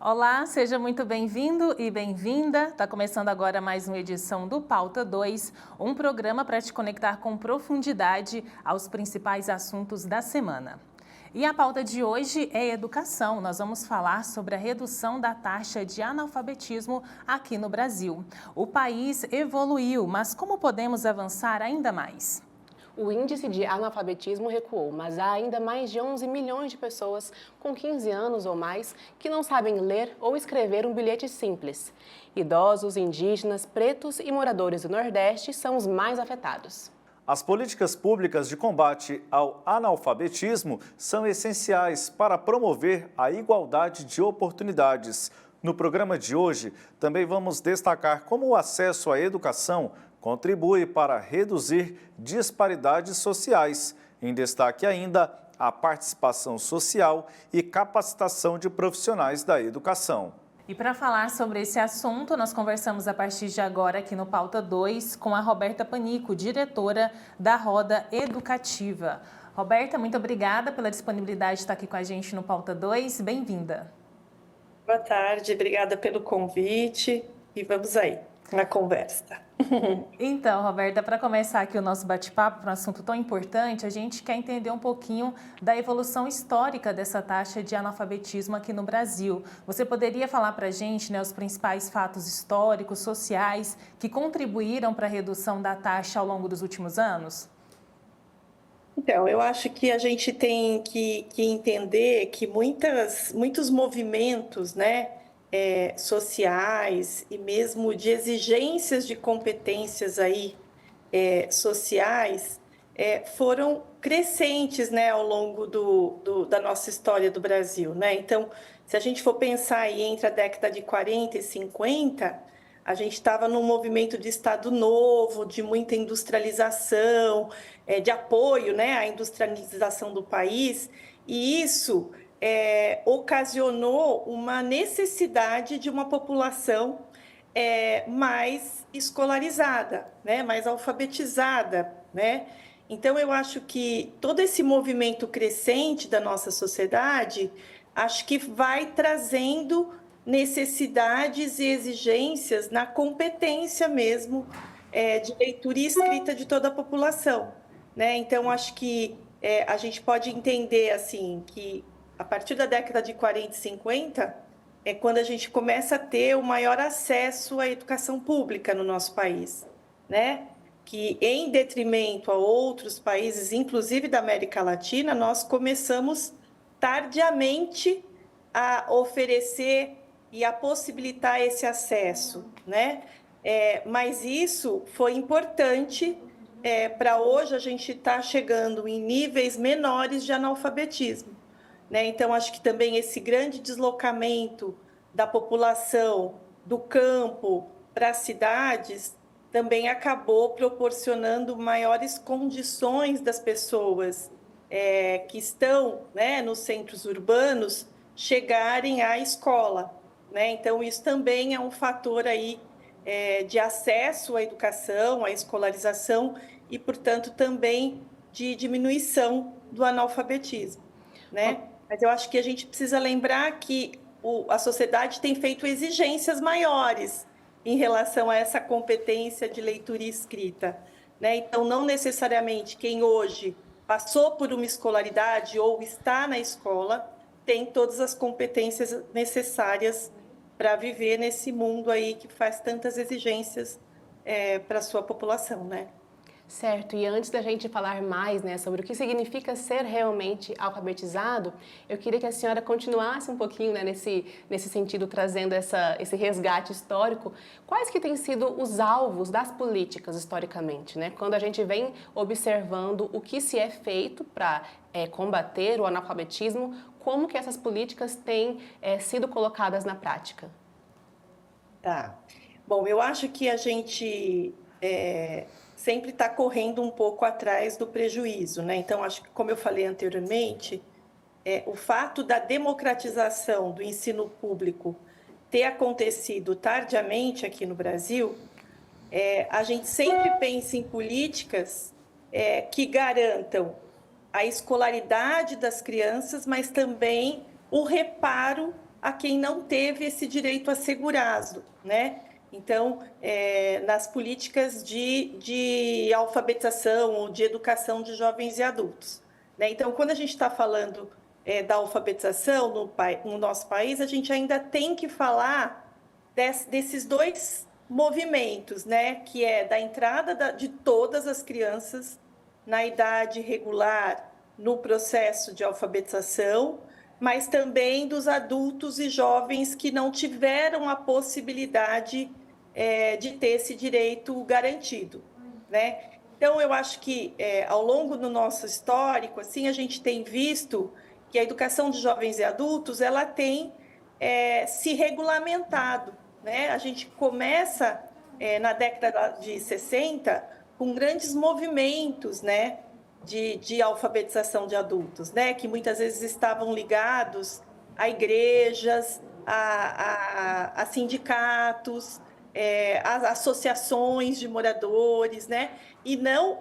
Olá, seja muito bem-vindo e bem-vinda. Está começando agora mais uma edição do Pauta 2, um programa para te conectar com profundidade aos principais assuntos da semana. E a pauta de hoje é educação. Nós vamos falar sobre a redução da taxa de analfabetismo aqui no Brasil. O país evoluiu, mas como podemos avançar ainda mais? O índice de analfabetismo recuou, mas há ainda mais de 11 milhões de pessoas com 15 anos ou mais que não sabem ler ou escrever um bilhete simples. Idosos, indígenas, pretos e moradores do Nordeste são os mais afetados. As políticas públicas de combate ao analfabetismo são essenciais para promover a igualdade de oportunidades. No programa de hoje, também vamos destacar como o acesso à educação contribui para reduzir disparidades sociais. Em destaque ainda, a participação social e capacitação de profissionais da educação. E para falar sobre esse assunto, nós conversamos a partir de agora aqui no Pauta 2 com a Roberta Panico, diretora da Roda Educativa. Roberta, muito obrigada pela disponibilidade de estar aqui com a gente no Pauta 2. Bem-vinda. Boa tarde, obrigada pelo convite e vamos aí na conversa. Então, Roberta, para começar aqui o nosso bate-papo para um assunto tão importante, a gente quer entender um pouquinho da evolução histórica dessa taxa de analfabetismo aqui no Brasil. Você poderia falar para a gente, né, os principais fatos históricos, sociais, que contribuíram para a redução da taxa ao longo dos últimos anos? Então, eu acho que a gente tem que entender que muitos movimentos, né, sociais e mesmo de exigências de competências aí, sociais, foram crescentes, né, ao longo da nossa história do Brasil, né? Então, se a gente for pensar aí entre a década de 40 e 50, a gente estava num movimento de Estado Novo, de muita industrialização, de apoio, né, à industrialização do país, e isso ocasionou uma necessidade de uma população mais escolarizada, né, mais alfabetizada, né? Então, eu acho que todo esse movimento crescente da nossa sociedade, acho que vai trazendo necessidades e exigências na competência mesmo de leitura e escrita de toda a população, né? Então, acho que a gente pode entender assim que a partir da década de 40 e 50 é quando a gente começa a ter o maior acesso à educação pública no nosso país, né? Que em detrimento a outros países, inclusive da América Latina, nós começamos tardiamente a oferecer e a possibilitar esse acesso, né? Mas isso foi importante para hoje a gente estar chegando em níveis menores de analfabetismo, né? Então, acho que também esse grande deslocamento da população do campo para as cidades também acabou proporcionando maiores condições das pessoas que estão, né, nos centros urbanos chegarem à escola, né? Então, isso também é um fator aí de acesso à educação, à escolarização e, portanto, também de diminuição do analfabetismo, né? Mas eu acho que a gente precisa lembrar que a sociedade tem feito exigências maiores em relação a essa competência de leitura e escrita, né? Então, não necessariamente quem hoje passou por uma escolaridade ou está na escola tem todas as competências necessárias para viver nesse mundo aí que faz tantas exigências para a sua população, né? Certo, e antes da gente falar mais, né, sobre o que significa ser realmente alfabetizado, eu queria que a senhora continuasse um pouquinho, né, nesse sentido, trazendo esse resgate histórico. Quais que têm sido os alvos das políticas historicamente, né? Quando a gente vem observando o que se é feito para combater o analfabetismo, como que essas políticas têm sido colocadas na prática? Tá. Bom, eu acho que a gente sempre está correndo um pouco atrás do prejuízo, né? Então, acho que, como eu falei anteriormente, o fato da democratização do ensino público ter acontecido tardiamente aqui no Brasil, a gente sempre pensa em políticas que garantam a escolaridade das crianças, mas também o reparo a quem não teve esse direito assegurado, né? Então, nas políticas de alfabetização ou de educação de jovens e adultos, né? Então, quando a gente está falando da alfabetização no nosso país, a gente ainda tem que falar desses dois movimentos, né? Que é da entrada de todas as crianças na idade regular no processo de alfabetização, mas também dos adultos e jovens que não tiveram a possibilidade de ter esse direito garantido, né? Então, eu acho que ao longo do nosso histórico, assim, a gente tem visto que a educação de jovens e adultos ela tem se regulamentado, né? A gente começa na década de 60 com grandes movimentos, né, de alfabetização de adultos, né, que muitas vezes estavam ligados a igrejas, a sindicatos, a associações de moradores, né, e não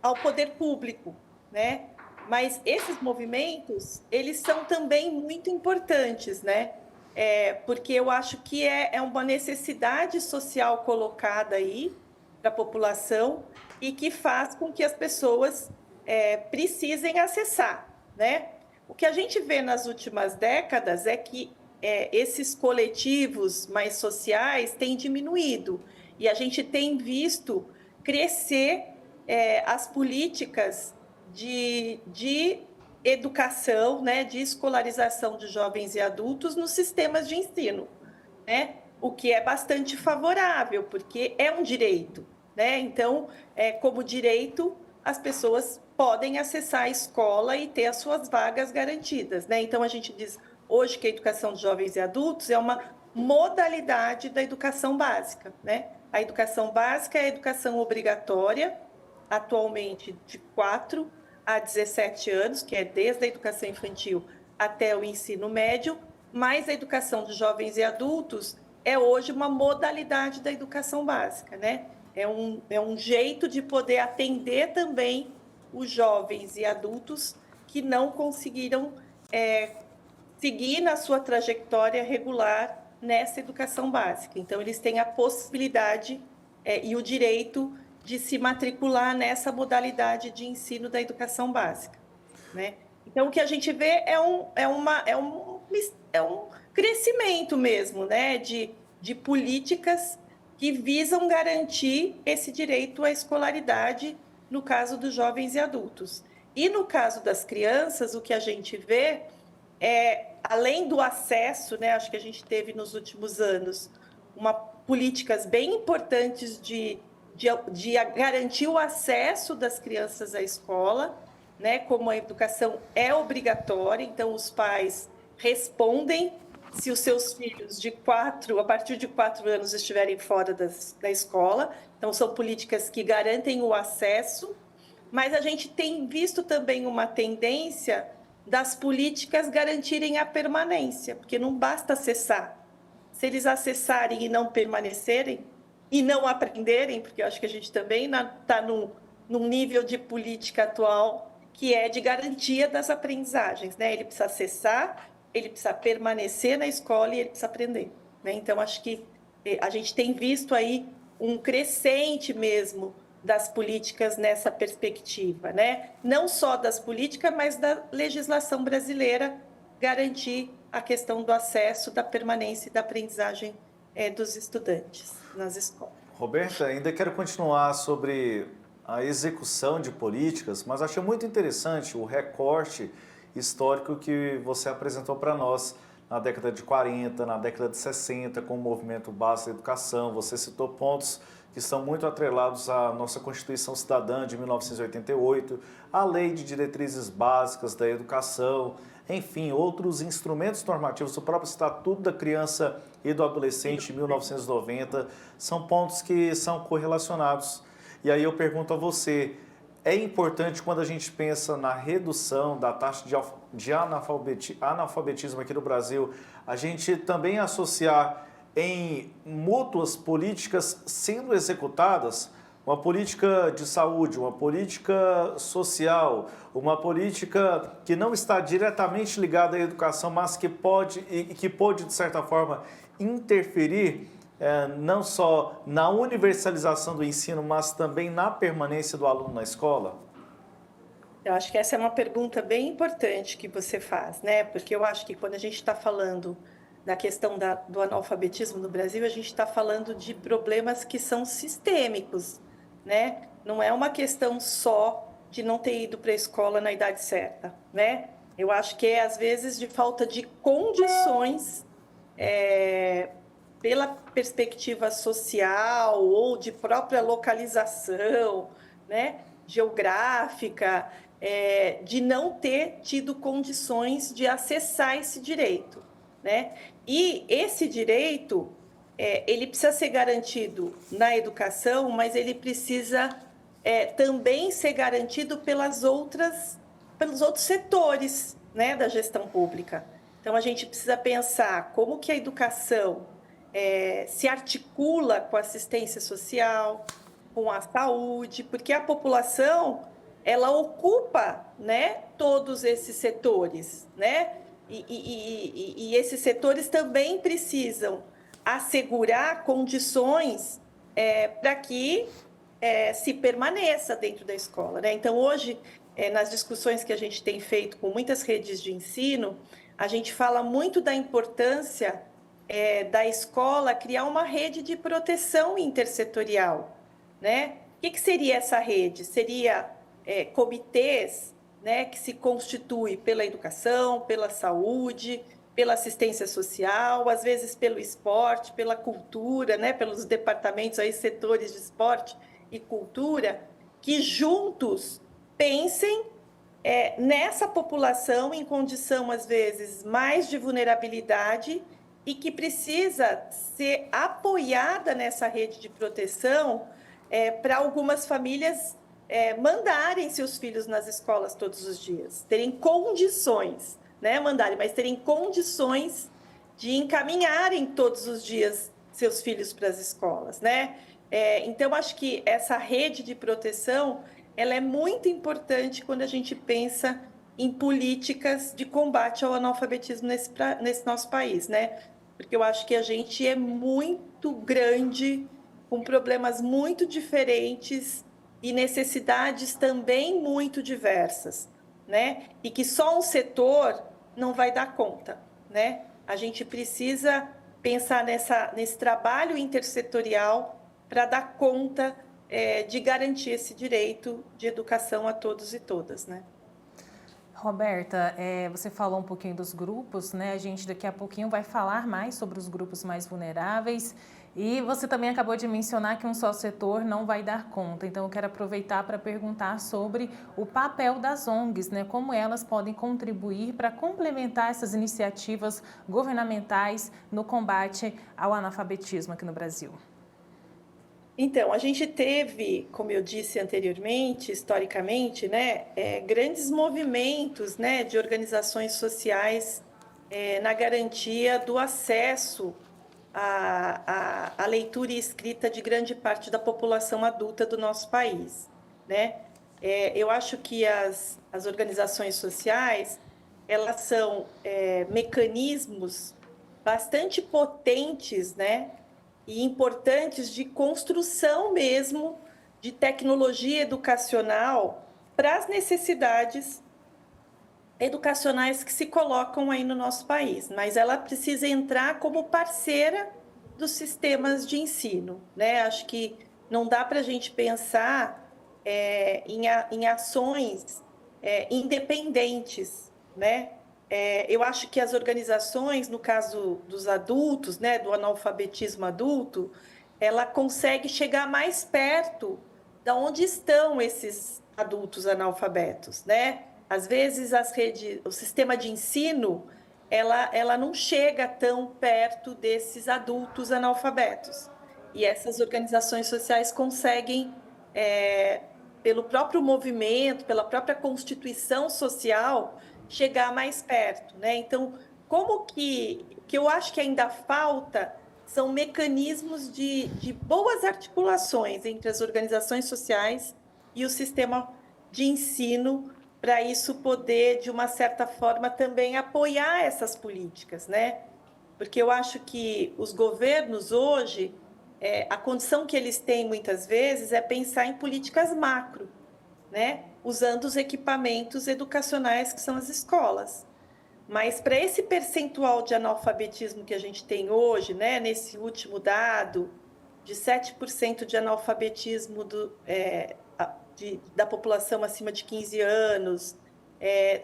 ao poder público, né? Mas esses movimentos, eles são também muito importantes, né? Porque eu acho que é uma necessidade social colocada aí para a população e que faz com que as pessoas precisem acessar, né? O que a gente vê nas últimas décadas é que esses coletivos mais sociais têm diminuído e a gente tem visto crescer as políticas de educação, né, de escolarização de jovens e adultos nos sistemas de ensino, né? O que é bastante favorável, porque é um direito, né? Então, como direito, as pessoas podem acessar a escola e ter as suas vagas garantidas, né? Então, a gente diz hoje que a educação de jovens e adultos é uma modalidade da educação básica, né? A educação básica é a educação obrigatória, atualmente de 4 a 17 anos, que é desde a educação infantil até o ensino médio, mas a educação de jovens e adultos é hoje uma modalidade da educação básica, né? É um jeito de poder atender também os jovens e adultos que não conseguiram seguir na sua trajetória regular nessa educação básica. Então, eles têm a possibilidade e o direito de se matricular nessa modalidade de ensino da educação básica, né? Então, o que a gente vê é um crescimento mesmo, né, de políticas que visam garantir esse direito à escolaridade no caso dos jovens e adultos. E no caso das crianças, o que a gente vê além do acesso, né, acho que a gente teve nos últimos anos políticas bem importantes de garantir o acesso das crianças à escola, né, como a educação é obrigatória, então os pais respondem se os seus filhos a partir de 4 anos estiverem fora da escola. Então, são políticas que garantem o acesso, mas a gente tem visto também uma tendência das políticas garantirem a permanência, porque não basta acessar. Se eles acessarem e não permanecerem, e não aprenderem, porque eu acho que a gente também está num nível de política atual que é de garantia das aprendizagens, né? Ele precisa acessar, ele precisa permanecer na escola e ele precisa aprender, né? Então, acho que a gente tem visto aí um crescente mesmo das políticas nessa perspectiva, né? Não só das políticas, mas da legislação brasileira garantir a questão do acesso, da permanência e da aprendizagem dos estudantes nas escolas. Roberta, ainda quero continuar sobre a execução de políticas, mas achei muito interessante o recorte histórico que você apresentou para nós na década de 40, na década de 60, com o movimento Base da Educação. Você citou pontos que são muito atrelados à nossa Constituição Cidadã de 1988, a Lei de Diretrizes Básicas da Educação, enfim, outros instrumentos normativos, o próprio Estatuto da Criança e do Adolescente de 1990, são pontos que são correlacionados. E aí eu pergunto a você, é importante quando a gente pensa na redução da taxa de analfabetismo aqui no Brasil, a gente também associar em mútuas políticas sendo executadas, uma política de saúde, uma política social, uma política que não está diretamente ligada à educação, mas que pode, de certa forma, interferir não só na universalização do ensino, mas também na permanência do aluno na escola? Eu acho que essa é uma pergunta bem importante que você faz, né? Porque eu acho que quando a gente está falando da questão do analfabetismo no Brasil, a gente está falando de problemas que são sistêmicos, né? Não é uma questão só de não ter ido para a escola na idade certa, né? Eu acho que é, às vezes, de falta de condições, pela perspectiva social ou de própria localização, né? Geográfica, de não ter tido condições de acessar esse direito, né? E esse direito, ele precisa ser garantido na educação, mas ele precisa também ser garantido pelos outros setores, né, da gestão pública. Então, a gente precisa pensar como que a educação se articula com a assistência social, com a saúde, porque a população, ela ocupa, né, todos esses setores, né? E esses setores também precisam assegurar condições para que se permaneça dentro da escola, né? Então, hoje, nas discussões que a gente tem feito com muitas redes de ensino, a gente fala muito da importância da escola criar uma rede de proteção intersetorial, né? O que seria essa rede? Seria comitês, né, que se constitui pela educação, pela saúde, pela assistência social, às vezes pelo esporte, pela cultura, né, pelos departamentos, aí, setores de esporte e cultura, que juntos pensem nessa população em condição, às vezes, mais de vulnerabilidade e que precisa ser apoiada nessa rede de proteção para algumas famílias mandarem seus filhos nas escolas todos os dias, terem condições, né, mandarem, mas terem condições de encaminharem todos os dias seus filhos para as escolas, né? Então, acho que essa rede de proteção, ela é muito importante quando a gente pensa em políticas de combate ao analfabetismo nesse nosso país, né? Porque eu acho que a gente é muito grande, com problemas muito diferentes e necessidades também muito diversas, né? E que só um setor não vai dar conta, né? A gente precisa pensar nesse trabalho intersetorial para dar conta de garantir esse direito de educação a todos e todas, né? Roberta, você falou um pouquinho dos grupos, né? A gente daqui a pouquinho vai falar mais sobre os grupos mais vulneráveis. E você também acabou de mencionar que um só setor não vai dar conta. Então, eu quero aproveitar para perguntar sobre o papel das ONGs, né? Como elas podem contribuir para complementar essas iniciativas governamentais no combate ao analfabetismo aqui no Brasil. Então, a gente teve, como eu disse anteriormente, historicamente, né, grandes movimentos, né, de organizações sociais na garantia do acesso à leitura e escrita de grande parte da população adulta do nosso país, né? Eu acho que as organizações sociais, elas são mecanismos bastante potentes, né, e importantes de construção mesmo de tecnologia educacional para as necessidades educacionais que se colocam aí no nosso país, mas ela precisa entrar como parceira dos sistemas de ensino, né? Acho que não dá para a gente pensar em ações independentes, né? Eu acho que as organizações, no caso dos adultos, né, do analfabetismo adulto, ela consegue chegar mais perto de onde estão esses adultos analfabetos, né? Às vezes o sistema de ensino, ela não chega tão perto desses adultos analfabetos. E essas organizações sociais conseguem pelo próprio movimento, pela própria constituição social, chegar mais perto, né? Então, como que eu acho que ainda falta são mecanismos de boas articulações entre as organizações sociais e o sistema de ensino, para isso poder, de uma certa forma, também apoiar essas políticas, né? Porque eu acho que os governos hoje, a condição que eles têm muitas vezes é pensar em políticas macro, né? Usando os equipamentos educacionais que são as escolas. Mas para esse percentual de analfabetismo que a gente tem hoje, né, nesse último dado, de 7% de analfabetismo da população acima de 15 anos,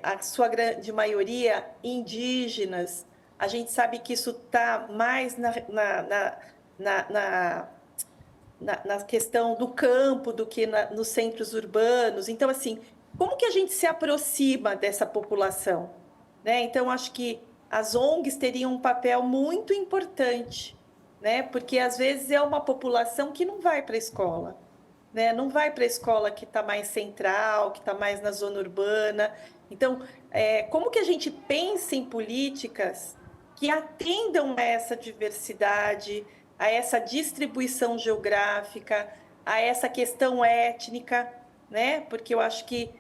a sua grande maioria indígenas, a gente sabe que isso está mais na questão do campo do que nos centros urbanos. Então, assim, como que a gente se aproxima dessa população? Né? Então, acho que as ONGs teriam um papel muito importante, né? Porque às vezes é uma população que não vai para a escola, né? Não vai para a escola que está mais central, que está mais na zona urbana. Então, como que a gente pensa em políticas que atendam a essa diversidade, a essa distribuição geográfica, a essa questão étnica, né? Porque eu acho que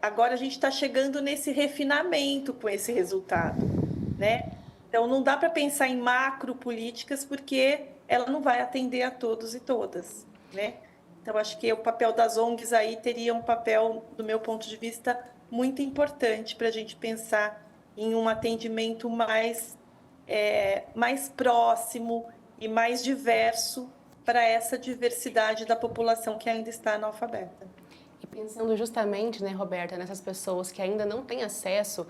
agora a gente está chegando nesse refinamento com esse resultado, né? Então, não dá para pensar em macro políticas porque ela não vai atender a todos e todas, né? Então, acho que o papel das ONGs aí teria um papel, do meu ponto de vista, muito importante para a gente pensar em um atendimento mais próximo e mais diverso para essa diversidade da população que ainda está analfabeta. E pensando justamente, né, Roberta, nessas pessoas que ainda não têm acesso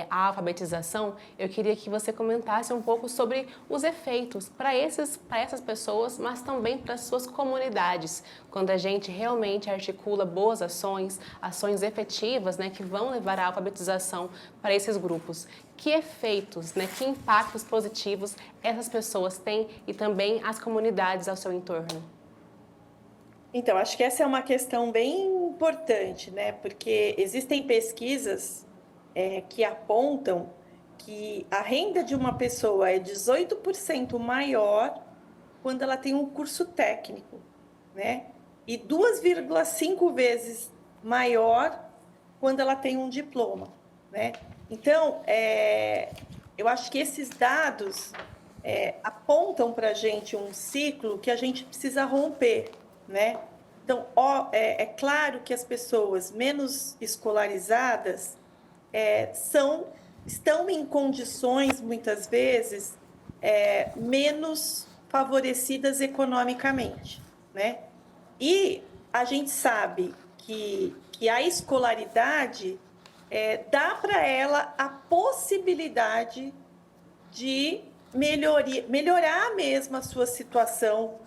à alfabetização, eu queria que você comentasse um pouco sobre os efeitos para essas pessoas, mas também para as suas comunidades, quando a gente realmente articula boas ações, ações efetivas, né, que vão levar à alfabetização para esses grupos. Que efeitos, né, que impactos positivos essas pessoas têm e também as comunidades ao seu entorno? Então, acho que essa é uma questão bem importante, né? Porque existem pesquisas que apontam que a renda de uma pessoa é 18% maior quando ela tem um curso técnico, né? E 2,5 vezes maior quando ela tem um diploma, né? Então, eu acho que esses dados apontam para a gente um ciclo que a gente precisa romper, né? Então, é claro que as pessoas menos escolarizadas estão em condições, muitas vezes, menos favorecidas economicamente, né? E a gente sabe que a escolaridade dá para ela a possibilidade de melhorar mesmo a sua situação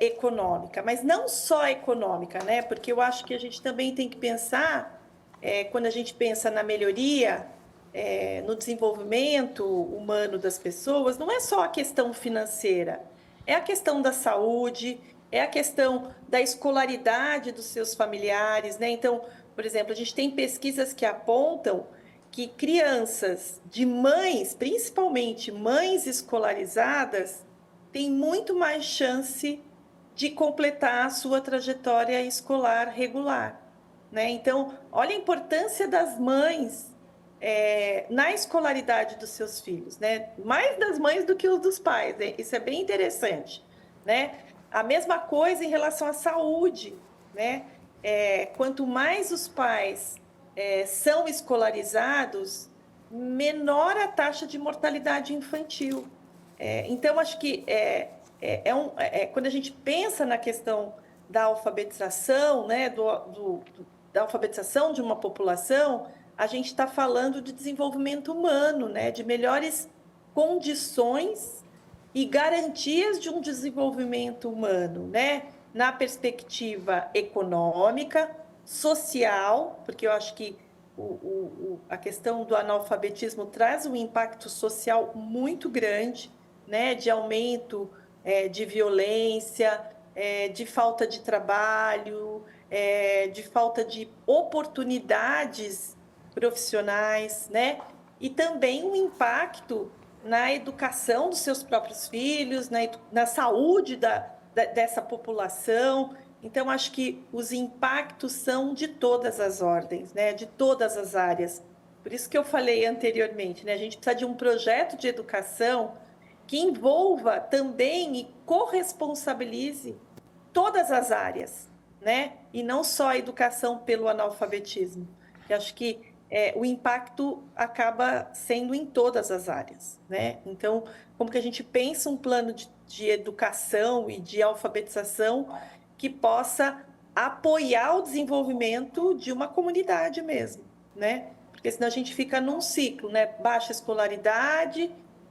econômica, mas não só econômica, né? Porque eu acho que a gente também tem que pensar, quando a gente pensa na melhoria, no desenvolvimento humano das pessoas, não é só a questão financeira, é a questão da saúde, é a questão da escolaridade dos seus familiares, né? Então, por exemplo, a gente tem pesquisas que apontam que crianças de mães, principalmente mães escolarizadas, têm muito mais chance de completar a sua trajetória escolar regular, né? Então, olha a importância das mães na escolaridade dos seus filhos, né? Mais das mães do que os dos pais, né? Isso é bem interessante, né? A mesma coisa em relação à saúde, né? Quanto mais os pais são escolarizados, menor a taxa de mortalidade infantil. Então, acho que quando a gente pensa na questão da alfabetização, né, da alfabetização de uma população, a gente está falando de desenvolvimento humano, né, de melhores condições e garantias de um desenvolvimento humano, né, na perspectiva econômica, social, porque eu acho que a questão do analfabetismo traz um impacto social muito grande, né, de aumento de violência, de falta de trabalho, de falta de oportunidades profissionais, né? E também um impacto na educação dos seus próprios filhos, na saúde dessa população. Então, acho que os impactos são de todas as ordens, né? De todas as áreas. Por isso que eu falei anteriormente, né? A gente precisa de um projeto de educação que envolva também e corresponsabilize todas as áreas, né? E não só a educação pelo analfabetismo. Eu acho que o impacto acaba sendo em todas as áreas, né? Então, como que a gente pensa um plano de educação e de alfabetização que possa apoiar o desenvolvimento de uma comunidade mesmo, né? Porque senão a gente fica num ciclo, né? Baixa escolaridade,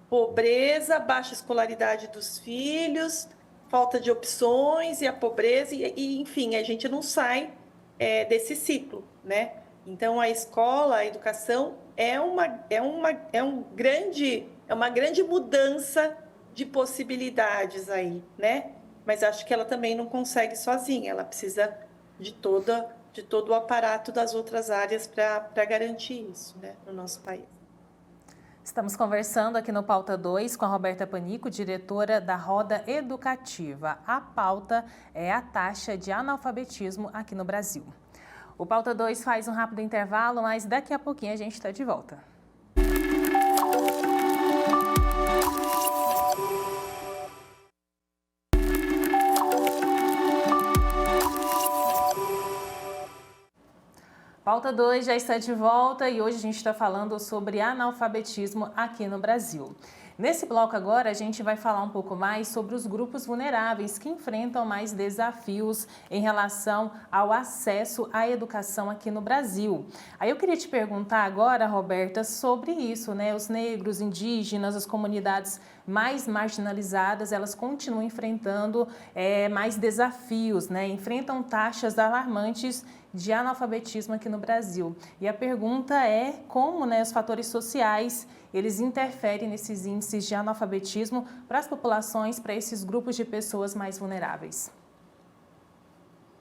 pobreza, baixa escolaridade dos filhos, falta de opções e a pobreza, enfim, a gente não sai desse ciclo, né? Então, a escola, a educação é uma grande mudança de possibilidades aí, né? Mas acho que ela também não consegue sozinha, ela precisa de todo o aparato das outras áreas para garantir isso, né, no nosso país. Estamos conversando aqui no Pauta 2 com a Roberta Panico, diretora da Roda Educativa. A pauta é a taxa de analfabetismo aqui no Brasil. O Pauta 2 faz um rápido intervalo, mas daqui a pouquinho a gente está de volta. Pauta 2 já está de volta e hoje a gente está falando sobre analfabetismo aqui no Brasil. Nesse bloco agora a gente vai falar um pouco mais sobre os grupos vulneráveis que enfrentam mais desafios em relação ao acesso à educação aqui no Brasil. Aí eu queria te perguntar agora, Roberta, sobre isso, né? Os negros, indígenas, as comunidades mais marginalizadas, elas continuam enfrentando mais desafios, né? Enfrentam taxas alarmantes de analfabetismo aqui no Brasil. E a pergunta é como, né, os fatores sociais eles interferem nesses índices de analfabetismo para as populações, para esses grupos de pessoas mais vulneráveis.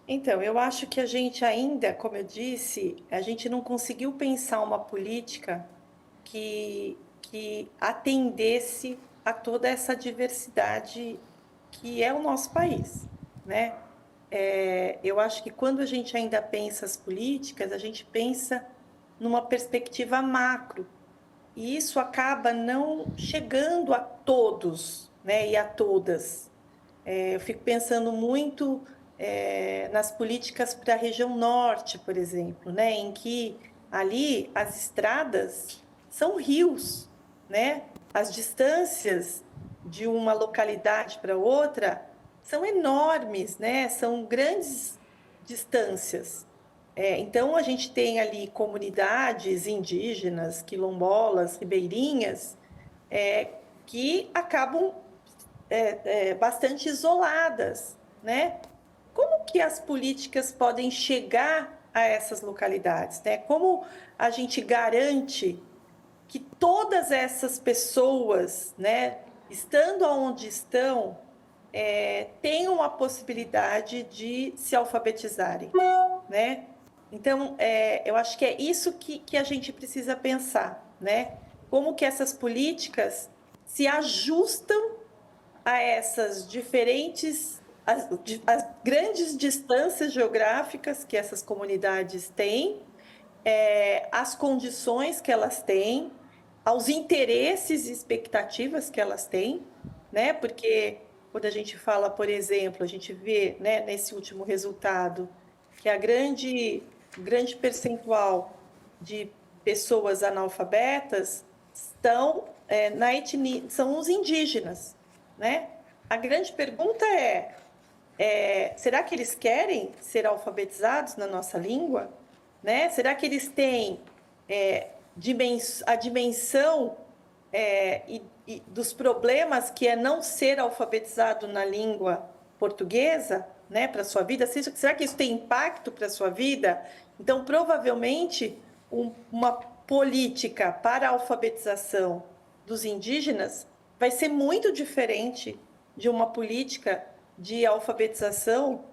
Então, eu acho que a gente ainda, como eu disse, a gente não conseguiu pensar uma política que atendesse a toda essa diversidade que é o nosso país, né? Eu acho que quando a gente ainda pensa as políticas, a gente pensa numa perspectiva macro, e isso acaba não chegando a todos, né, e a todas. Eu fico pensando muito nas políticas para a região norte, por exemplo, né, em que ali as estradas são rios, né? As distâncias de uma localidade para outra são enormes, né? São grandes distâncias. Então, a gente tem ali comunidades indígenas, quilombolas, ribeirinhas, que acabam bastante isoladas, né? Como que as políticas podem chegar a essas localidades, né? Como a gente garante que todas essas pessoas, né, estando onde estão, tenham a possibilidade de se alfabetizarem, né? Então, eu acho que é isso que a gente precisa pensar, né? Como que essas políticas se ajustam a essas diferentes, as grandes distâncias geográficas que essas comunidades têm, as condições que elas têm, aos interesses e expectativas que elas têm, né? Porque quando a gente fala, por exemplo, a gente vê, né, nesse último resultado que o grande percentual de pessoas analfabetas estão na etnia, são os indígenas, né? A grande pergunta será que eles querem ser alfabetizados na nossa língua, né? Será que eles têm a dimensão dos problemas que é não ser alfabetizado na língua portuguesa, né, para a sua vida? Será que isso tem impacto para a sua vida? Então, provavelmente, uma política para a alfabetização dos indígenas vai ser muito diferente de uma política de alfabetização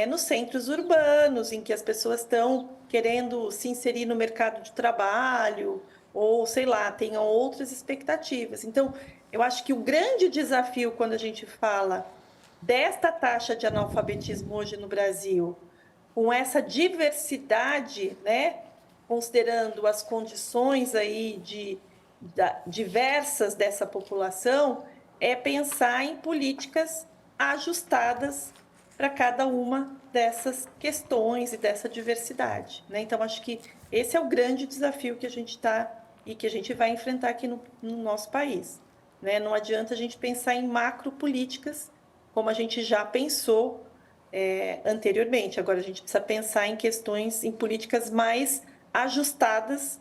nos centros urbanos, em que as pessoas estão querendo se inserir no mercado de trabalho, ou sei lá, tenham outras expectativas. Então, eu acho que o grande desafio quando a gente fala desta taxa de analfabetismo hoje no Brasil, com essa diversidade, né, considerando as condições aí diversas dessa população, é pensar em políticas ajustadas para cada uma dessas questões e dessa diversidade, né? Então, acho que esse é o grande desafio que a gente está e que a gente vai enfrentar aqui no nosso país, né? Não adianta a gente pensar em macropolíticas, como a gente já pensou anteriormente. Agora, a gente precisa pensar em questões, em políticas mais ajustadas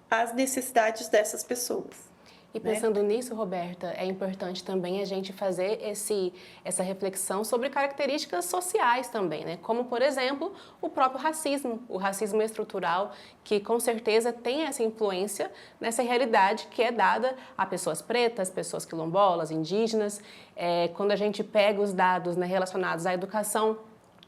às necessidades dessas pessoas. E pensando nisso, Roberta, é importante também a gente fazer essa reflexão sobre características sociais também, né? Como, por exemplo, o próprio racismo, o racismo estrutural, que com certeza tem essa influência nessa realidade que é dada a pessoas pretas, pessoas quilombolas, indígenas. Quando a gente pega os dados, né, relacionados à educação,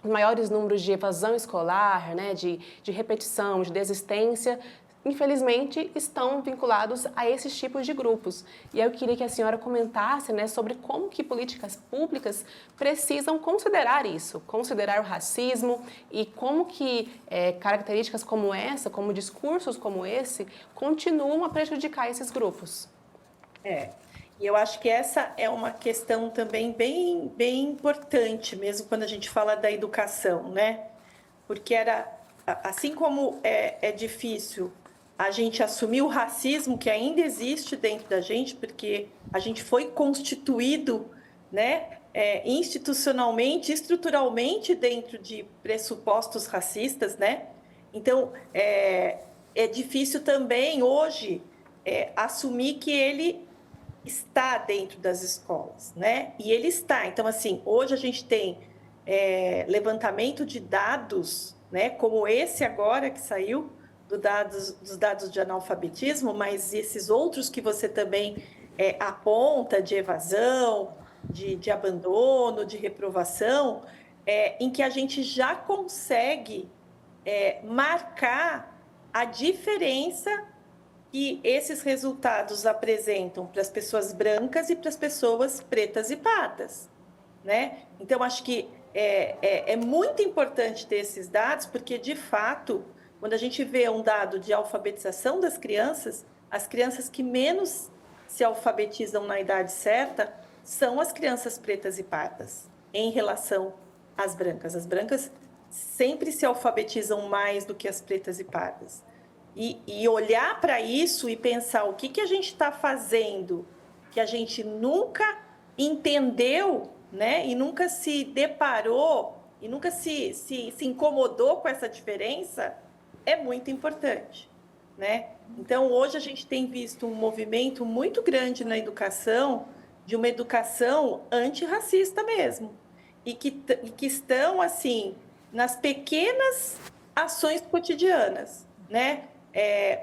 os maiores números de evasão escolar, né, de repetição, de desistência, infelizmente, estão vinculados a esses tipos de grupos. E eu queria que a senhora comentasse, né, sobre como que políticas públicas precisam considerar isso, considerar o racismo e como que características como essa, como discursos como esse, continuam a prejudicar esses grupos. E eu acho que essa é uma questão também bem importante, mesmo quando a gente fala da educação, né? Porque assim como é difícil a gente assumir o racismo que ainda existe dentro da gente, porque a gente foi constituído, né, institucionalmente, estruturalmente dentro de pressupostos racistas, né? Então, é difícil também hoje assumir que ele está dentro das escolas, né? E ele está. Então, assim, hoje a gente tem levantamento de dados, né, como esse agora que saiu, dos dados de analfabetismo, mas esses outros que você também aponta, de evasão, de abandono, de reprovação, em que a gente já consegue marcar a diferença que esses resultados apresentam para as pessoas brancas e para as pessoas pretas e pardas, né? Então, acho que é muito importante ter esses dados, porque, de fato, quando a gente vê um dado de alfabetização das crianças, as crianças que menos se alfabetizam na idade certa são as crianças pretas e pardas, em relação às brancas. As brancas sempre se alfabetizam mais do que as pretas e pardas. E olhar para isso e pensar o que a gente está fazendo, que a gente nunca entendeu, né? E nunca se deparou, e nunca se incomodou com essa diferença, é muito importante, né? Então, hoje a gente tem visto um movimento muito grande na educação, de uma educação antirracista mesmo, e que estão, assim, nas pequenas ações cotidianas, né?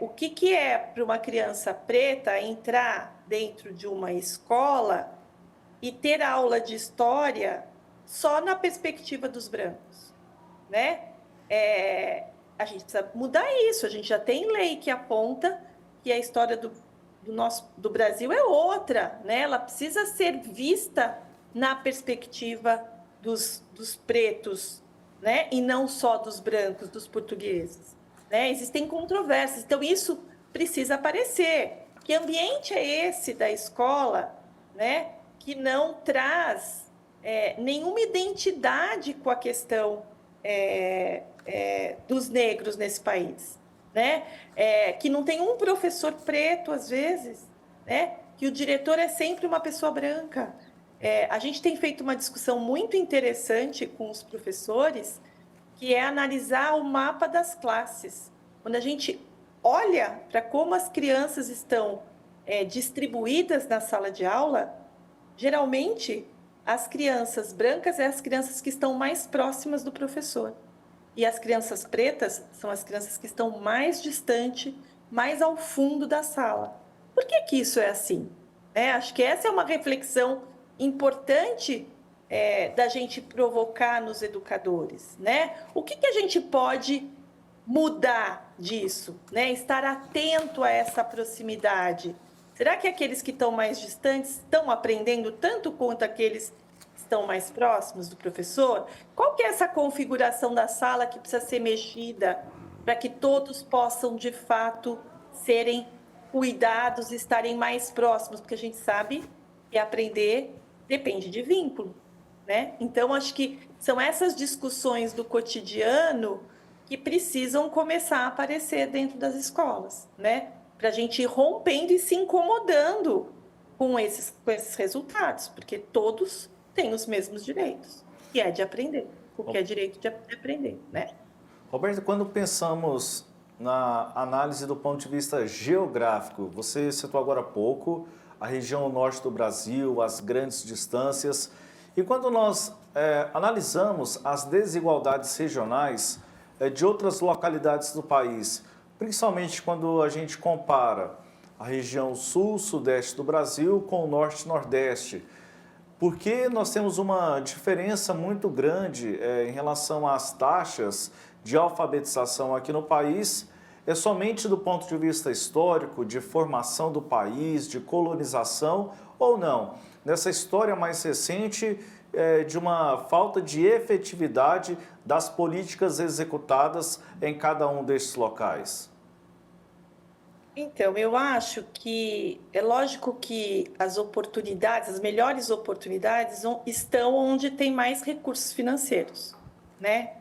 O que é para uma criança preta entrar dentro de uma escola e ter aula de história só na perspectiva dos brancos, né? A gente precisa mudar isso. A gente já tem lei que aponta que a história do Brasil é outra, né? Ela precisa ser vista na perspectiva dos pretos, né? E não só dos brancos, dos portugueses, né? Existem controvérsias, então isso precisa aparecer. Que ambiente é esse da escola, né? Que não traz nenhuma identidade com a questão dos negros nesse país, né? Que não tem um professor preto, às vezes, né? Que o diretor é sempre uma pessoa branca. A gente tem feito uma discussão muito interessante com os professores, que é analisar o mapa das classes. Quando a gente olha para como as crianças estão distribuídas na sala de aula, geralmente as crianças brancas são as crianças que estão mais próximas do professor. E as crianças pretas são as crianças que estão mais distante, mais ao fundo da sala. Por que isso é assim? Acho que essa é uma reflexão importante da gente provocar nos educadores, né? O que a gente pode mudar disso, né? Estar atento a essa proximidade. Será que aqueles que estão mais distantes estão aprendendo tanto quanto aqueles que estão mais próximos do professor? Qual que é essa configuração da sala que precisa ser mexida para que todos possam, de fato, serem cuidados, estarem mais próximos? Porque a gente sabe que aprender depende de vínculo, né? Então, acho que são essas discussões do cotidiano que precisam começar a aparecer dentro das escolas, né? Para a gente ir rompendo e se incomodando com esses resultados, porque todos têm os mesmos direitos, que é de aprender, o que é direito de aprender, né? Roberta, quando pensamos na análise do ponto de vista geográfico, você citou agora há pouco a região norte do Brasil, as grandes distâncias, e quando nós analisamos as desigualdades regionais de outras localidades do país, principalmente quando a gente compara a região sul-sudeste do Brasil com o norte e nordeste, porque nós temos uma diferença muito grande em relação às taxas de alfabetização aqui no país, é somente do ponto de vista histórico, de formação do país, de colonização, ou não? Nessa história mais recente, de uma falta de efetividade das políticas executadas em cada um destes locais? Então, eu acho que é lógico que as oportunidades, as melhores oportunidades estão onde tem mais recursos financeiros, né?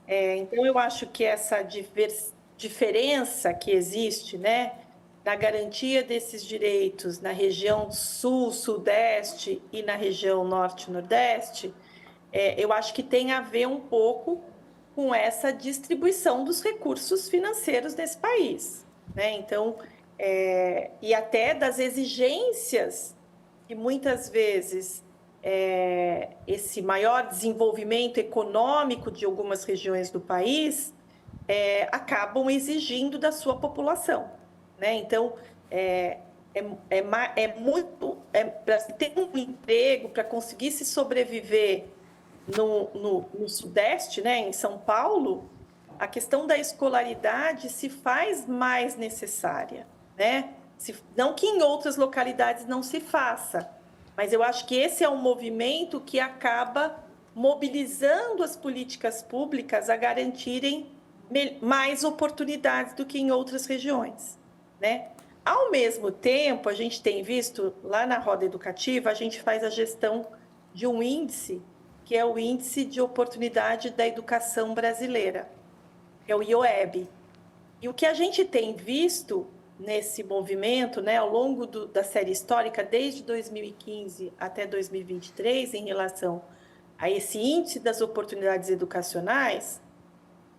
Então, eu acho que essa diferença que existe, né, na garantia desses direitos na região sul, sudeste e na região norte, nordeste, eu acho que tem a ver um pouco com essa distribuição dos recursos financeiros desse país, né? Então, e até das exigências que muitas vezes esse maior desenvolvimento econômico de algumas regiões do país acabam exigindo da sua população, né? Então, muito para ter um emprego, para conseguir se sobreviver no Sudeste, né, em São Paulo, a questão da escolaridade se faz mais necessária, né? Não que em outras localidades não se faça, mas eu acho que esse é um movimento que acaba mobilizando as políticas públicas a garantirem mais oportunidades do que em outras regiões, né? Ao mesmo tempo, a gente tem visto, lá na roda educativa, a gente faz a gestão de um índice, que é o Índice de Oportunidade da Educação Brasileira, que é o IOEB. E o que a gente tem visto nesse movimento, né, ao longo da série histórica, desde 2015 até 2023, em relação a esse Índice das Oportunidades Educacionais,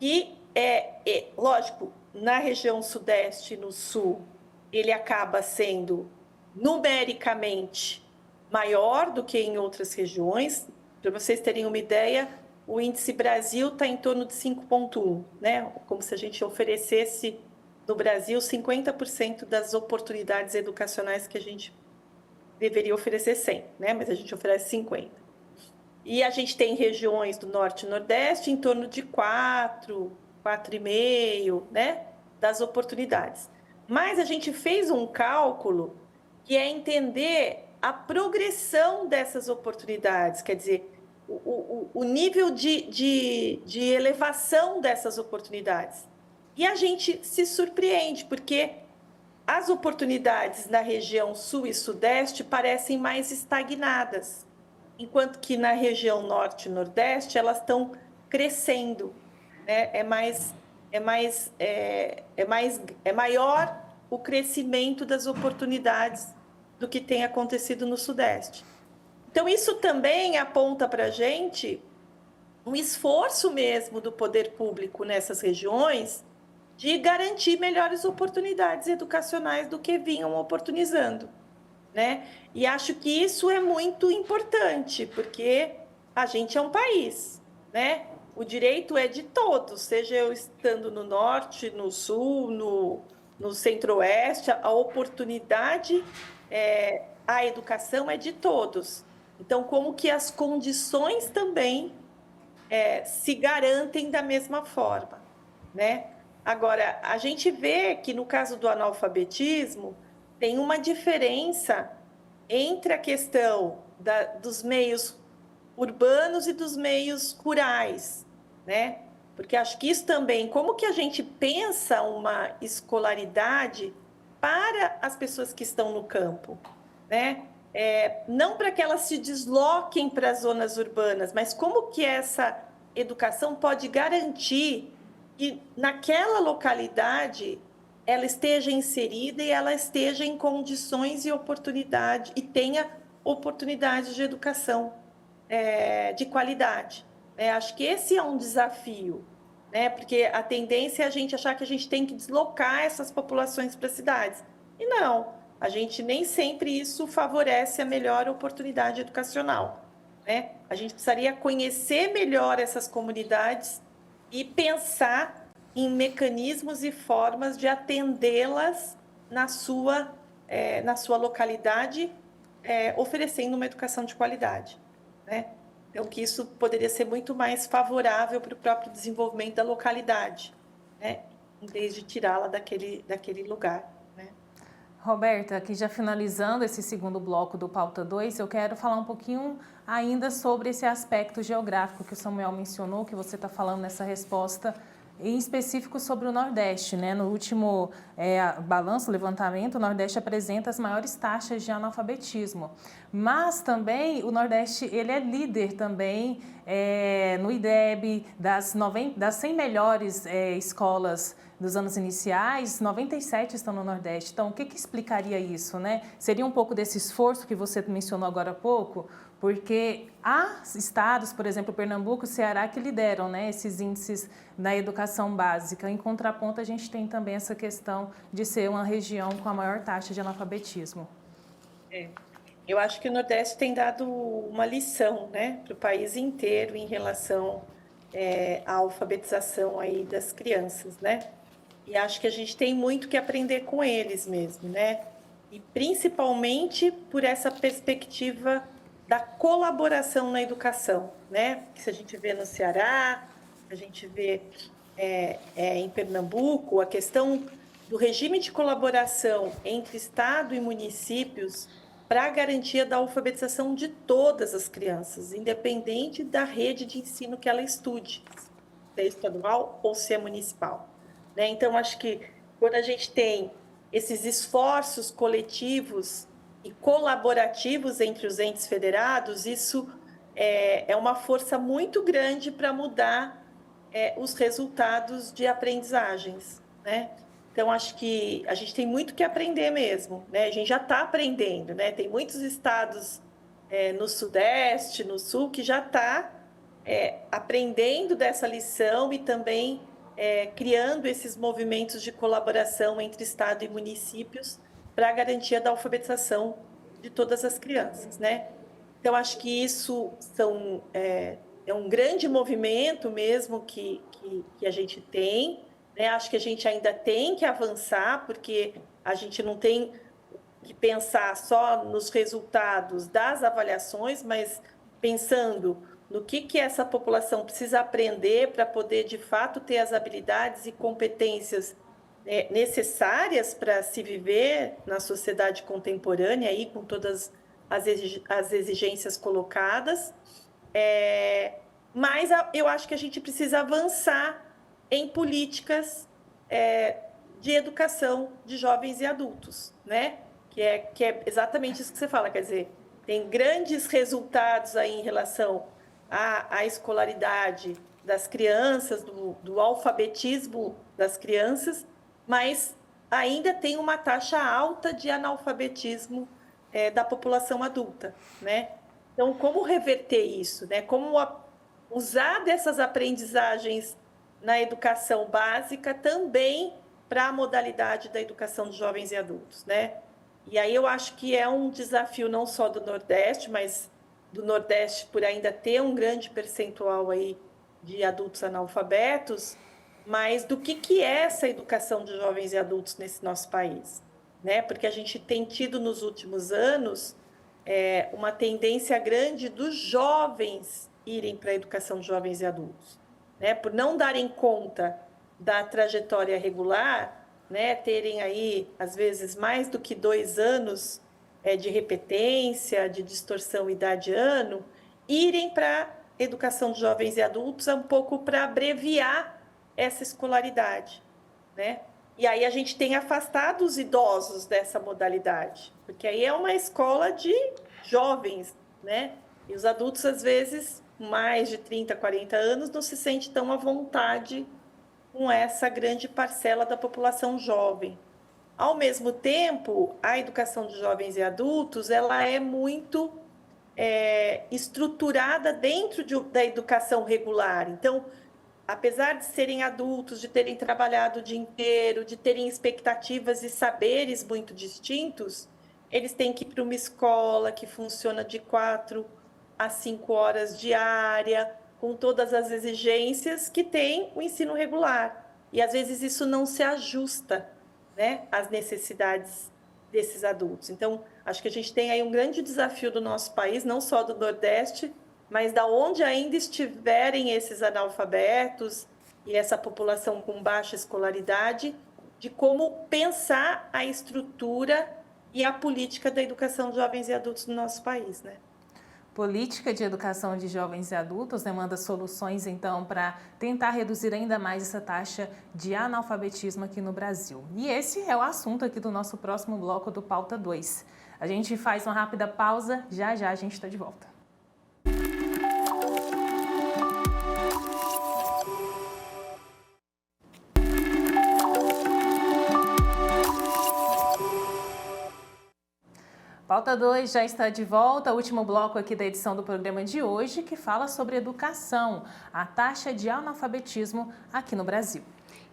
que lógico, na região sudeste e no sul, ele acaba sendo numericamente maior do que em outras regiões. Para vocês terem uma ideia, o índice Brasil está em torno de 5,1, né? Como se a gente oferecesse no Brasil 50% das oportunidades educacionais que a gente deveria oferecer 100, né? Mas a gente oferece 50. E a gente tem regiões do norte e nordeste em torno de 4,5, né, das oportunidades. Mas a gente fez um cálculo que é entender a progressão dessas oportunidades, quer dizer, o nível de elevação dessas oportunidades. E a gente se surpreende, porque as oportunidades na região sul e sudeste parecem mais estagnadas, enquanto que na região norte e nordeste elas estão crescendo, né? É maior o crescimento das oportunidades do que tem acontecido no sudeste. Então, isso também aponta para a gente um esforço mesmo do poder público nessas regiões de garantir melhores oportunidades educacionais do que vinham oportunizando, né? E acho que isso é muito importante, porque a gente é um país, né? O direito é de todos, seja eu estando no norte, no sul, no centro-oeste, a oportunidade, a educação é de todos. Então, como que as condições também se garantem da mesma forma, né? Agora, a gente vê que no caso do analfabetismo, tem uma diferença entre a questão dos meios urbanos e dos meios rurais, né? Porque acho que isso também, como que a gente pensa uma escolaridade para as pessoas que estão no campo, né? Não para que elas se desloquem para as zonas urbanas, mas como que essa educação pode garantir que naquela localidade ela esteja inserida e ela esteja em condições e oportunidade e tenha oportunidades de educação de qualidade. Acho que esse é um desafio, né? Porque a tendência é a gente achar que a gente tem que deslocar essas populações para as cidades. E não, a gente nem sempre isso favorece a melhor oportunidade educacional, né? A gente precisaria conhecer melhor essas comunidades e pensar em mecanismos e formas de atendê-las na sua localidade, oferecendo uma educação de qualidade, né? Então, que isso poderia ser muito mais favorável para o próprio desenvolvimento da localidade, né? Em vez de tirá-la daquele lugar, né? Roberta, aqui já finalizando esse segundo bloco do Pauta 2, eu quero falar um pouquinho ainda sobre esse aspecto geográfico que o Samuel mencionou, que você está falando nessa resposta, em específico sobre o Nordeste, né? No último balanço, levantamento, o Nordeste apresenta as maiores taxas de analfabetismo. Mas também o Nordeste ele é líder também no IDEB, das 100 melhores escolas dos anos iniciais, 97 estão no Nordeste. Então, o que explicaria isso, né? Seria um pouco desse esforço que você mencionou agora há pouco, porque há estados, por exemplo, Pernambuco e Ceará, que lideram, né, esses índices na educação básica. Em contraponto, a gente tem também essa questão de ser uma região com a maior taxa de analfabetismo. Eu acho que o Nordeste tem dado uma lição, né, para o país inteiro em relação à alfabetização aí das crianças, né? E acho que a gente tem muito que aprender com eles mesmo, né? E principalmente por essa perspectiva da colaboração na educação, né? Que se a gente vê no Ceará, a gente vê em Pernambuco, a questão do regime de colaboração entre Estado e municípios para a garantia da alfabetização de todas as crianças, independente da rede de ensino que ela estude, se é estadual ou se é municipal, né? Então, acho que quando a gente tem esses esforços coletivos e colaborativos entre os entes federados, isso é uma força muito grande para mudar os resultados de aprendizagens, né? Então, acho que a gente tem muito que aprender mesmo, né? A gente já está aprendendo, né? Tem muitos estados no Sudeste, no Sul, que já está aprendendo dessa lição e também criando esses movimentos de colaboração entre Estado e municípios para a garantia da alfabetização de todas as crianças, né? Então, acho que isso é um grande movimento mesmo que a gente tem, né? Acho que a gente ainda tem que avançar, porque a gente não tem que pensar só nos resultados das avaliações, mas pensando no que essa população precisa aprender para poder, de fato, ter as habilidades e competências necessárias para se viver na sociedade contemporânea, aí, com todas as exigências colocadas. Mas eu acho que a gente precisa avançar em políticas de educação de jovens e adultos, né? Que é exatamente isso que você fala, quer dizer, tem grandes resultados aí em relação à escolaridade das crianças, do alfabetismo das crianças, mas ainda tem uma taxa alta de analfabetismo da população adulta, né? Então, como reverter isso, né? Como usar dessas aprendizagens na educação básica também para a modalidade da educação de jovens e adultos, né? E aí eu acho que é um desafio não só do Nordeste, mas do Nordeste por ainda ter um grande percentual aí de adultos analfabetos, mas do que é essa educação de jovens e adultos nesse nosso país, né? Porque a gente tem tido nos últimos anos uma tendência grande dos jovens irem para a educação de jovens e adultos, né? Por não darem conta da trajetória regular, né? Terem aí, às vezes, mais do que 2 anos de repetência, de distorção idade-ano, irem para a educação de jovens e adultos um pouco para abreviar essa escolaridade, né? E aí a gente tem afastado os idosos dessa modalidade, porque aí é uma escola de jovens, né? E os adultos, às vezes, mais de 30, 40 anos, não se sentem tão à vontade com essa grande parcela da população jovem. Ao mesmo tempo, a educação de jovens e adultos, ela é muito estruturada dentro da educação regular. Então, apesar de serem adultos, de terem trabalhado o dia inteiro, de terem expectativas e saberes muito distintos, eles têm que ir para uma escola que funciona de 4 a 5 horas diária, com todas as exigências que tem o ensino regular. E, às vezes, isso não se ajusta, né, às necessidades desses adultos. Então, acho que a gente tem aí um grande desafio do nosso país, não só do Nordeste, mas da onde ainda estiverem esses analfabetos e essa população com baixa escolaridade, de como pensar a estrutura e a política da educação de jovens e adultos no nosso país, né? Política de educação de jovens e adultos demanda soluções, então, para tentar reduzir ainda mais essa taxa de analfabetismo aqui no Brasil. E esse é o assunto aqui do nosso próximo bloco do Pauta 2. A gente faz uma rápida pausa, já a gente está de volta. Pauta 2 já está de volta, o último bloco aqui da edição do programa de hoje, que fala sobre educação, a taxa de analfabetismo aqui no Brasil.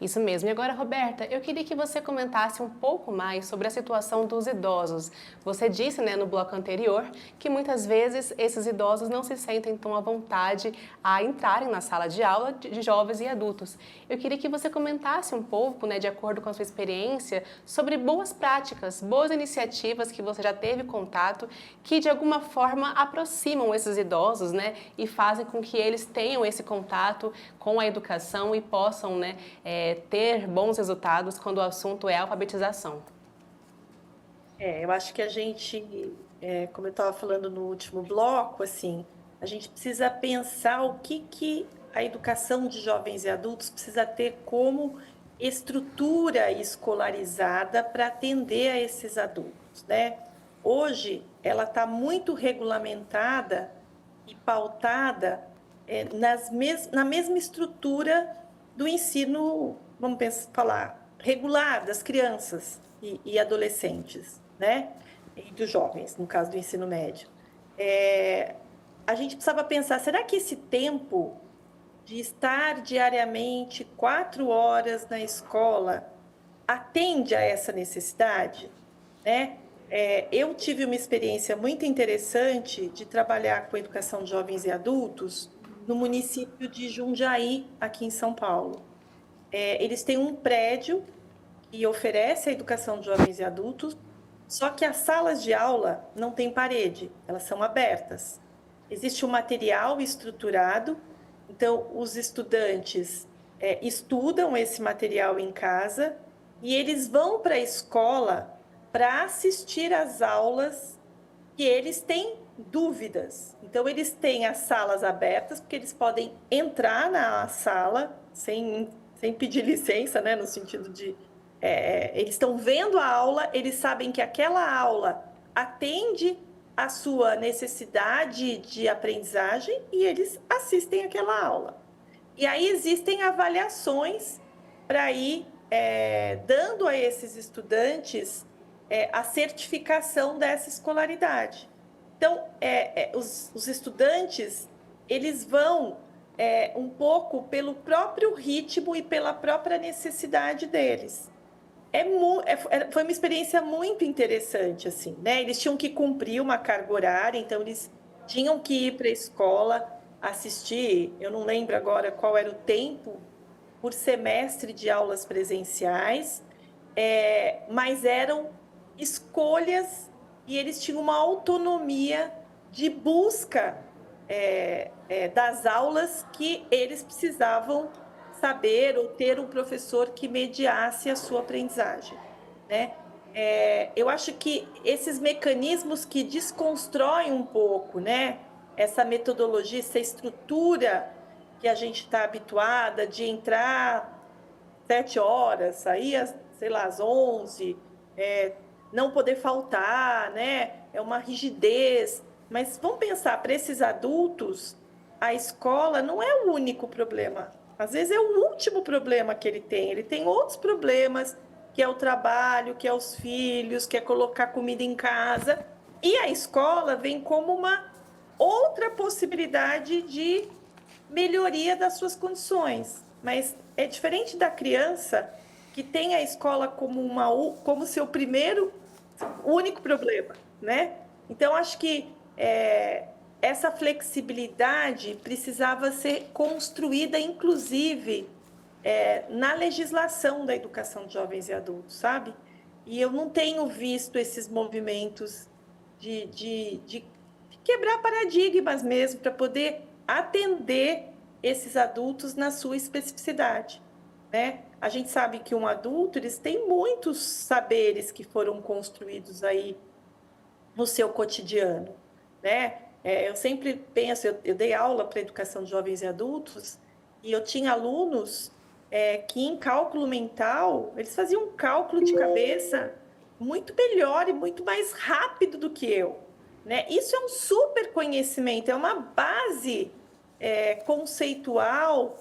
Isso mesmo. E agora, Roberta, eu queria que você comentasse um pouco mais sobre a situação dos idosos. Você disse, né, no bloco anterior, que muitas vezes esses idosos não se sentem tão à vontade a entrarem na sala de aula de jovens e adultos. Eu queria que você comentasse um pouco, né, de acordo com a sua experiência, sobre boas práticas, boas iniciativas que você já teve contato, que de alguma forma aproximam esses idosos, né, e fazem com que eles tenham esse contato com a educação e possam, né, ter bons resultados quando o assunto é alfabetização. Eu acho que a gente, como eu estava falando no último bloco, assim, a gente precisa pensar o que a educação de jovens e adultos precisa ter como estrutura escolarizada para atender a esses adultos, né? Hoje, ela está muito regulamentada e pautada na mesma estrutura do ensino, vamos falar, regular das crianças e adolescentes, né? E dos jovens, no caso do ensino médio. A gente precisava pensar, será que esse tempo de estar diariamente 4 horas na escola atende a essa necessidade, né? Eu tive uma experiência muito interessante de trabalhar com educação de jovens e adultos no município de Jundiaí, aqui em São Paulo. Eles têm um prédio que oferece a educação de jovens e adultos, só que as salas de aula não têm parede, elas são abertas. Existe um material estruturado, então os estudantes estudam esse material em casa e eles vão para a escola para assistir às aulas que eles têm dúvidas. Então, eles têm as salas abertas, porque eles podem entrar na sala sem pedir licença, né? No sentido de... eles estão vendo a aula, eles sabem que aquela aula atende a sua necessidade de aprendizagem e eles assistem aquela aula. E aí existem avaliações para ir dando a esses estudantes a certificação dessa escolaridade. Então, os estudantes, eles vão um pouco pelo próprio ritmo e pela própria necessidade deles. Foi uma experiência muito interessante, assim, né? Eles tinham que cumprir uma carga horária, então eles tinham que ir para a escola assistir, eu não lembro agora qual era o tempo, por semestre de aulas presenciais, mas eram escolhas e eles tinham uma autonomia de busca das aulas que eles precisavam saber ou ter um professor que mediasse a sua aprendizagem, né? Eu acho que esses mecanismos que desconstroem um pouco, né, essa metodologia, essa estrutura que a gente está habituada de entrar 7 horas, sair, sei lá, às 11, não poder faltar, né? É uma rigidez. Mas vamos pensar, para esses adultos, a escola não é o único problema. Às vezes é o último problema que ele tem. Ele tem outros problemas, que é o trabalho, que é os filhos, que é colocar comida em casa. E a escola vem como uma outra possibilidade de melhoria das suas condições. Mas é diferente da criança que tem a escola como seu primeiro, único problema, né? Então, acho que essa flexibilidade precisava ser construída, inclusive, na legislação da educação de jovens e adultos, sabe? E eu não tenho visto esses movimentos de quebrar paradigmas mesmo, para poder atender esses adultos na sua especificidade, né? A gente sabe que um adulto, eles têm muitos saberes que foram construídos aí no seu cotidiano, né? Eu sempre penso, eu dei aula para educação de jovens e adultos, e eu tinha alunos que em cálculo mental, eles faziam um cálculo de cabeça muito melhor e muito mais rápido do que eu, né? Isso é um super conhecimento, é uma base conceitual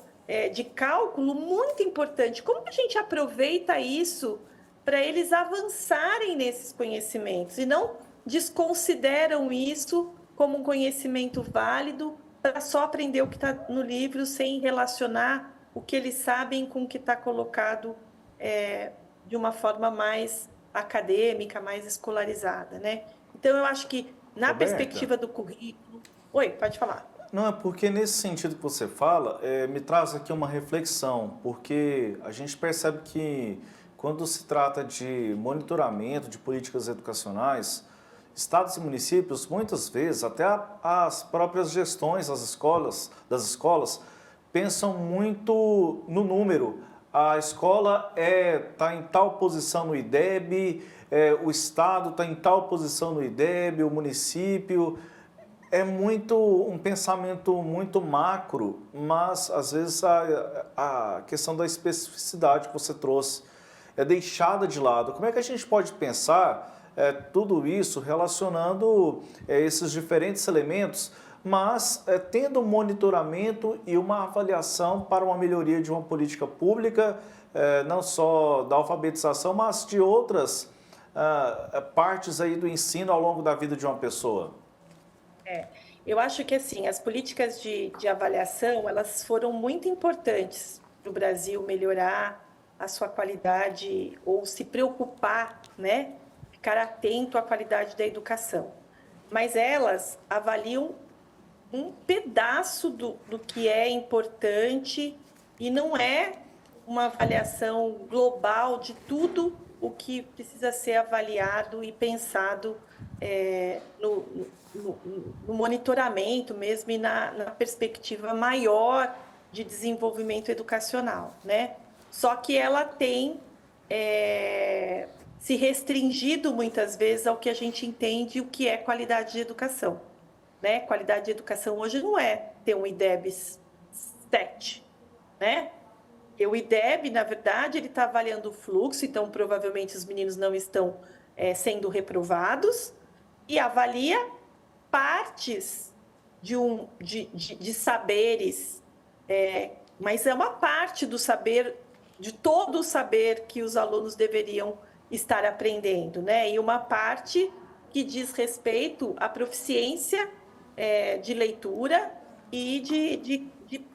de cálculo muito importante. Como que a gente aproveita isso para eles avançarem nesses conhecimentos e não desconsideram isso como um conhecimento válido para só aprender o que está no livro sem relacionar o que eles sabem com o que está colocado de uma forma mais acadêmica, mais escolarizada, né? Então, eu acho que na Roberta, perspectiva do currículo... Oi, pode falar. Não, é porque nesse sentido que você fala, me traz aqui uma reflexão, porque a gente percebe que quando se trata de monitoramento de políticas educacionais, estados e municípios, muitas vezes, até as próprias gestões das escolas, pensam muito no número. A escola está em tal posição no IDEB, o estado está em tal posição no IDEB, o município. É um pensamento muito macro, mas às vezes a questão da especificidade que você trouxe é deixada de lado. Como é que a gente pode pensar tudo isso relacionando esses diferentes elementos, mas tendo um monitoramento e uma avaliação para uma melhoria de uma política pública, não só da alfabetização, mas de outras partes aí do ensino ao longo da vida de uma pessoa? Eu acho que assim, as políticas de avaliação, elas foram muito importantes para o Brasil melhorar a sua qualidade ou se preocupar, né? Ficar atento à qualidade da educação. Mas elas avaliam um pedaço do que é importante e não é uma avaliação global de tudo o que precisa ser avaliado e pensado no monitoramento mesmo e na perspectiva maior de desenvolvimento educacional, né? Só que ela tem se restringido muitas vezes ao que a gente entende o que é qualidade de educação, né? Qualidade de educação hoje não é ter um IDEB 7, né? E o IDEB, na verdade, ele está avaliando o fluxo, então provavelmente os meninos não estão sendo reprovados, e avalia partes de saberes, mas é uma parte do saber, de todo o saber que os alunos deveriam estar aprendendo, né? E uma parte que diz respeito à proficiência de leitura e de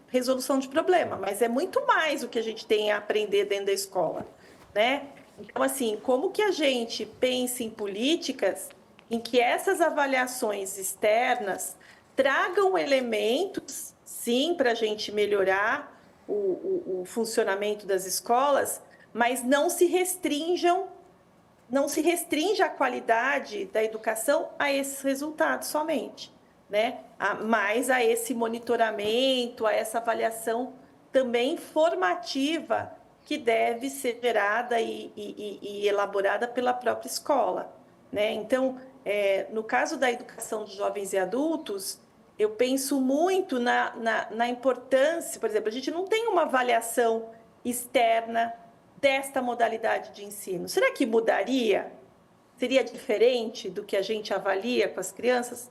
resolução de problema, mas é muito mais o que a gente tem a aprender dentro da escola, né? Então, assim, como que a gente pensa em políticas em que essas avaliações externas tragam elementos, sim, para a gente melhorar o funcionamento das escolas, mas não se restringam não se restringe a qualidade da educação a esses resultados somente, né? Mas a esse monitoramento, a essa avaliação também formativa que deve ser gerada e elaborada pela própria escola, né? Então, no caso da educação de jovens e adultos, eu penso muito na importância, por exemplo, a gente não tem uma avaliação externa desta modalidade de ensino. Será que mudaria? Seria diferente do que a gente avalia com as crianças?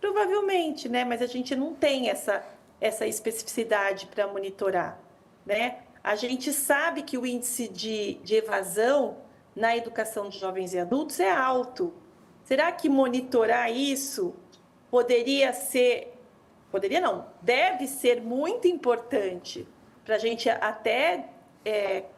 Provavelmente, né? Mas a gente não tem essa especificidade para monitorar, né? A gente sabe que o índice de evasão na educação de jovens e adultos é alto. Será que monitorar isso deve ser muito importante para a gente até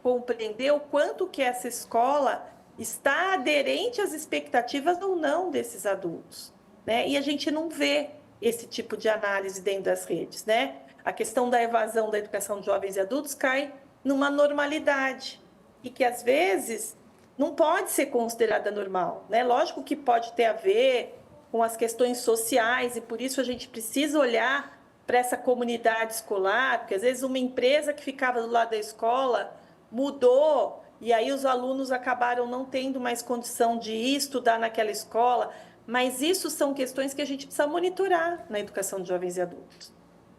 compreender o quanto que essa escola está aderente às expectativas ou não desses adultos, né? E a gente não vê esse tipo de análise dentro das redes, né? A questão da evasão da educação de jovens e adultos cai numa normalidade e que às vezes não pode ser considerada normal, né? Lógico que pode ter a ver com as questões sociais e por isso a gente precisa olhar para essa comunidade escolar, porque às vezes uma empresa que ficava do lado da escola mudou e aí os alunos acabaram não tendo mais condição de estudar naquela escola, mas isso são questões que a gente precisa monitorar na educação de jovens e adultos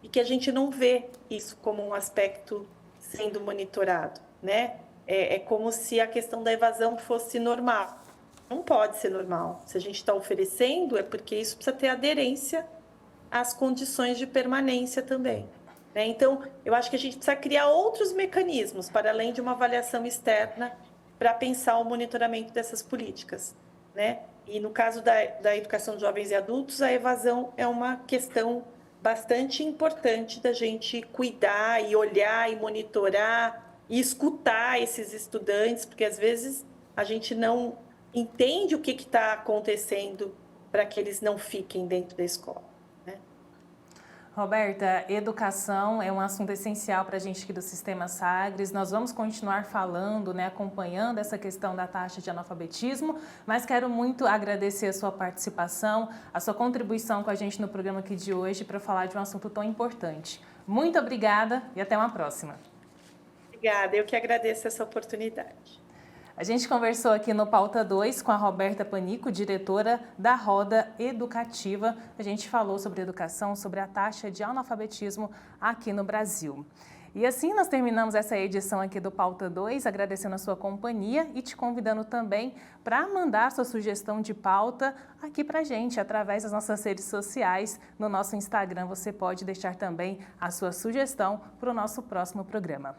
e que a gente não vê isso como um aspecto sendo monitorado, né? É como se a questão da evasão fosse normal. Não pode ser normal. Se a gente está oferecendo, é porque isso precisa ter aderência às condições de permanência também, né? Então, eu acho que a gente precisa criar outros mecanismos, para além de uma avaliação externa, para pensar o monitoramento dessas políticas, né? E no caso da educação de jovens e adultos, a evasão é uma questão bastante importante da gente cuidar e olhar e monitorar e escutar esses estudantes, porque às vezes a gente não entende o que está acontecendo para que eles não fiquem dentro da escola, né? Roberta, educação é um assunto essencial para a gente aqui do Sistema Sagres. Nós vamos continuar falando, né, acompanhando essa questão da taxa de analfabetismo, mas quero muito agradecer a sua participação, a sua contribuição com a gente no programa aqui de hoje para falar de um assunto tão importante. Muito obrigada e até uma próxima. Obrigada, eu que agradeço essa oportunidade. A gente conversou aqui no Pauta 2 com a Roberta Panico, diretora da Roda Educativa. A gente falou sobre educação, sobre a taxa de analfabetismo aqui no Brasil. E assim nós terminamos essa edição aqui do Pauta 2, agradecendo a sua companhia e te convidando também para mandar sua sugestão de pauta aqui para a gente, através das nossas redes sociais. No nosso Instagram você pode deixar também a sua sugestão para o nosso próximo programa.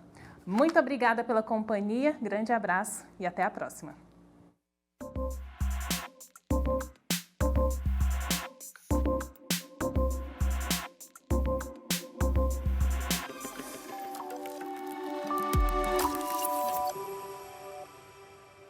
Muito obrigada pela companhia, grande abraço e até a próxima.